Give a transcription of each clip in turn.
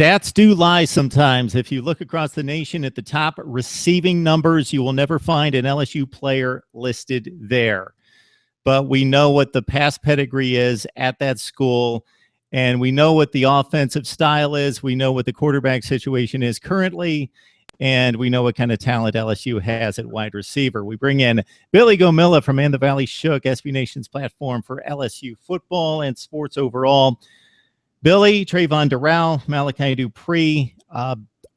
Stats do lie sometimes. If you look across the nation at the top receiving numbers, you will never find an LSU player listed there. But we know what the past pedigree is at that school, and we know what the offensive style is. We know what the quarterback situation is currently, and we know what kind of talent LSU has at wide receiver. We bring in Billy Gomila from And the Valley Shook, SB Nation's platform for LSU football and sports overall. Billy, Travin Dural, Malachi Dupre,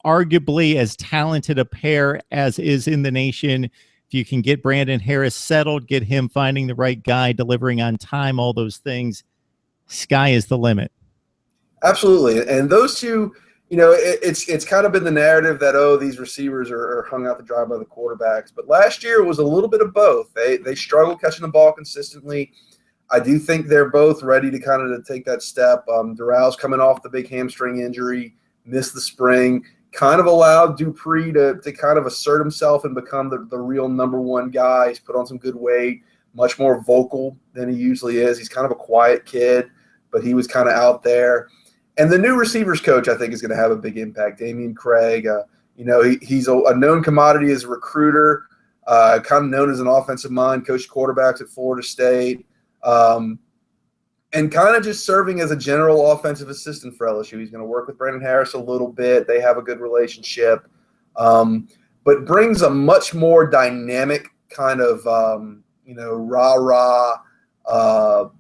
arguably as talented a pair as is in the nation. If you can get Brandon Harris settled, get him finding the right guy, delivering on time, all those things, sky is the limit. Absolutely. And those two, it's kind of been the narrative that, these receivers are hung out to dry by the quarterbacks. But last year it was a little bit of both. They struggled catching the ball consistently. I do think they're both ready to kind of take that step. Dural's coming off the big hamstring injury, missed the spring, kind of allowed Dupree to kind of assert himself and become the real number one guy. He's put on some good weight, much more vocal than he usually is. He's kind of a quiet kid, but he was kind of out there. And the new receivers coach, I think, is going to have a big impact. Damian Craig, he's a known commodity as a recruiter, kind of known as an offensive mind, coached quarterbacks at Florida State. And kind of just serving as a general offensive assistant for LSU. He's going to work with Brandon Harris a little bit. They have a good relationship, but brings a much more dynamic kind of, rah-rah,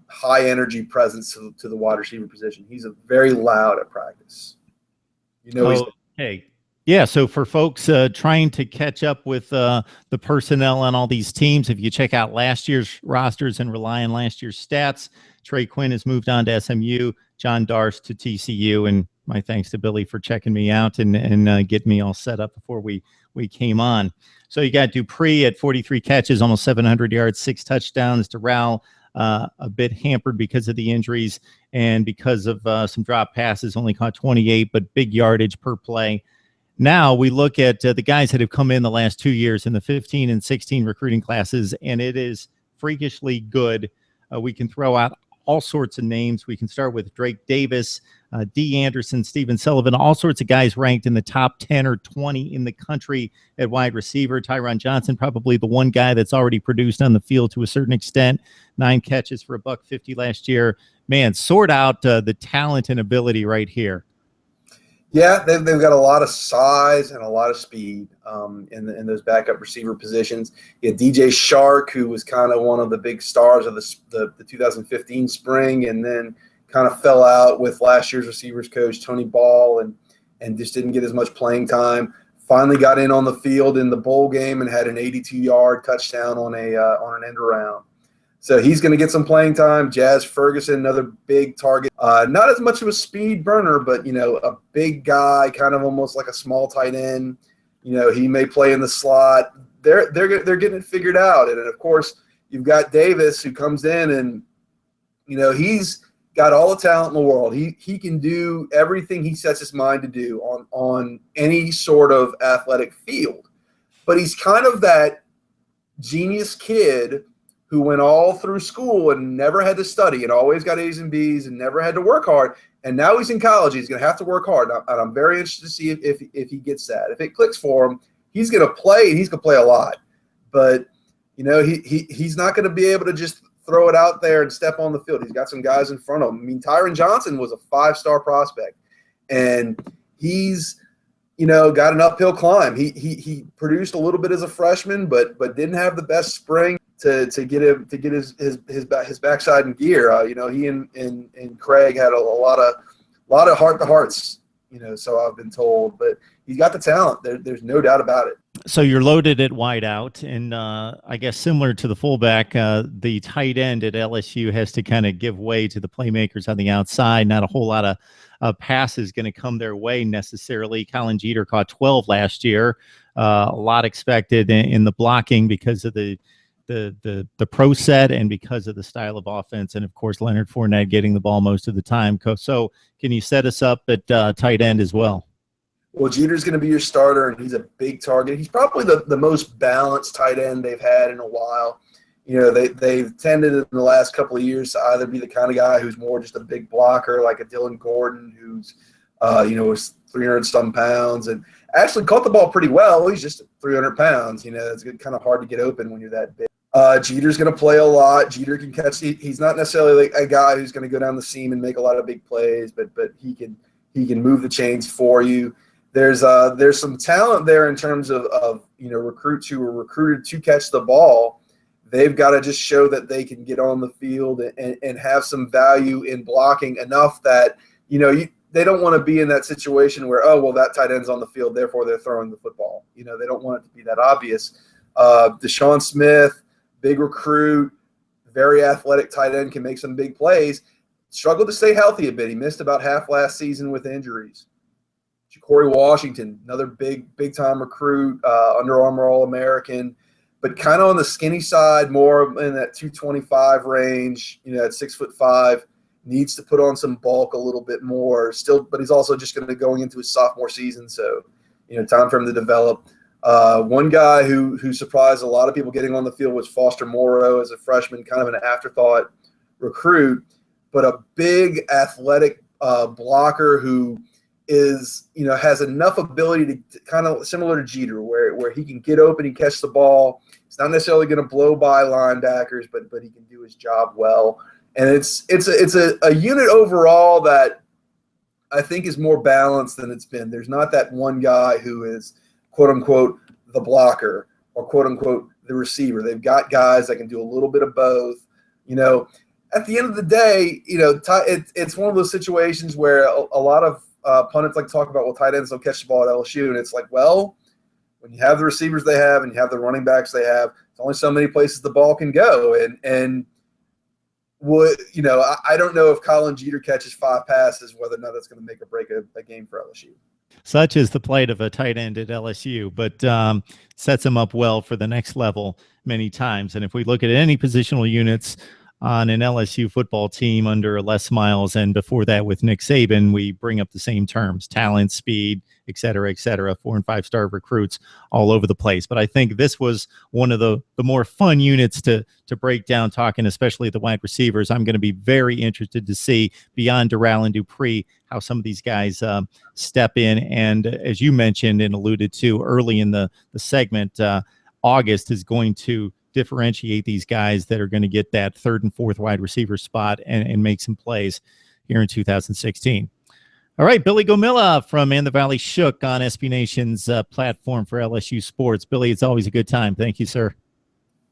high-energy presence to the wide receiver position. He's very loud at practice. Hey. Yeah, so for folks trying to catch up with the personnel on all these teams, if you check out last year's rosters and rely on last year's stats, Trey Quinn has moved on to SMU, John Darst to TCU, and my thanks to Billy for checking me out and getting me all set up before we came on. So you got Dupree at 43 catches, almost 700 yards, 6 touchdowns. Dural a bit hampered because of the injuries and because of some drop passes, only caught 28, but big yardage per play. Now we look at the guys that have come in the last 2 years in the 15 and 16 recruiting classes, and it is freakishly good. We can throw out all sorts of names. We can start with Drake Davis, D. Anderson, Stephen Sullivan, all sorts of guys ranked in the top 10 or 20 in the country at wide receiver. Tyron Johnson, probably the one guy that's already produced on the field to a certain extent. 9 catches for $150 last year. Man, sort out the talent and ability right here. Yeah, they've got a lot of size and a lot of speed in those backup receiver positions. You had DJ Shark, who was kind of one of the big stars of the 2015 spring, and then kind of fell out with last year's receivers coach, Tony Ball, and just didn't get as much playing time. Finally got in on the field in the bowl game and had an 82-yard touchdown on an end around. So he's going to get some playing time. Jazz Ferguson, another big target. Not as much of a speed burner, but, a big guy, kind of almost like a small tight end. He may play in the slot. They're getting it figured out. And, of course, you've got Davis who comes in and, he's got all the talent in the world. He can do everything he sets his mind to do on any sort of athletic field. But he's kind of that genius kid who went all through school and never had to study and always got A's and B's and never had to work hard. And now he's in college. He's going to have to work hard. And I'm very interested to see if he gets that. If it clicks for him, he's going to play, and he's going to play a lot. But, he's not going to be able to just throw it out there and step on the field. He's got some guys in front of him. I mean, Tyron Johnson was a 5-star prospect, and he's got an uphill climb. He produced a little bit as a freshman, but didn't have the best spring to get his backside in gear. He and Craig had a lot of heart to hearts. So I've been told, but he's got the talent. There's no doubt about it. So you're loaded at wideout, and I guess similar to the fullback, the tight end at LSU has to kind of give way to the playmakers on the outside. Not a whole lot of passes going to come their way necessarily. Colin Jeter caught 12 last year. A lot expected in the blocking because of the pro set and because of the style of offense, and of course Leonard Fournette getting the ball most of the time. So can you set us up at tight end as well? Well, Jeter's going to be your starter, and he's a big target. He's probably the most balanced tight end they've had in a while. They've tended in the last couple of years to either be the kind of guy who's more just a big blocker, like a Dylan Gordon, who's Was 300 some pounds and actually caught the ball pretty well. He's just 300 pounds. It's kind of hard to get open when you're that big. Jeter's going to play a lot. Jeter can catch. He's not necessarily like a guy who's going to go down the seam and make a lot of big plays, but he can move the chains for you. There's some talent there in terms of recruits who are recruited to catch the ball. They've got to just show that they can get on the field and have some value in blocking enough that they don't want to be in that situation where, oh, well, that tight end's on the field, therefore they're throwing the football. They don't want it to be that obvious. Deshaun Smith, big recruit, very athletic tight end, can make some big plays. Struggled to stay healthy a bit. He missed about half last season with injuries. Corey Washington, another big-time recruit, Under Armour All-American, but kind of on the skinny side, more in that 225 range, at 6'5", needs to put on some bulk a little bit more still, but he's also just going into his sophomore season. So, time for him to develop. One guy who surprised a lot of people getting on the field was Foster Morrow as a freshman, kind of an afterthought recruit, but a big athletic blocker who is, has enough ability to kind of similar to Jeter, where he can get open and catch the ball. It's not necessarily going to blow by linebackers, but he can do his job well. And it's a unit overall that I think is more balanced than it's been. There's not that one guy who is quote unquote the blocker or quote unquote the receiver. They've got guys that can do a little bit of both. At the end of the day, it's one of those situations where a lot of pundits like to talk about, well, tight ends don't catch the ball at LSU, and it's like, well, when you have the receivers they have and you have the running backs they have, there's only so many places the ball can go, and I don't know if Colin Jeter catches 5 passes, whether or not that's going to make or break a game for LSU. Such is the plight of a tight end at LSU, but sets him up well for the next level many times. And if we look at any positional units on an LSU football team under Les Miles and before that with Nick Saban, we bring up the same terms: talent, speed, et cetera, 4- and 5-star recruits all over the place. But I think this was one of the more fun units to break down, talking especially the wide receivers. I'm going to be very interested to see, beyond Dural and Dupree, how some of these guys step in. And as you mentioned and alluded to early in the segment, August is going to differentiate these guys that are going to get that 3rd and 4th wide receiver spot and make some plays here in 2016. All right, Billy Gomila from And the Valley Shook on SB Nation's platform for LSU Sports. Billy, it's always a good time. Thank you, sir.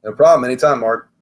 No problem. Anytime, Mark.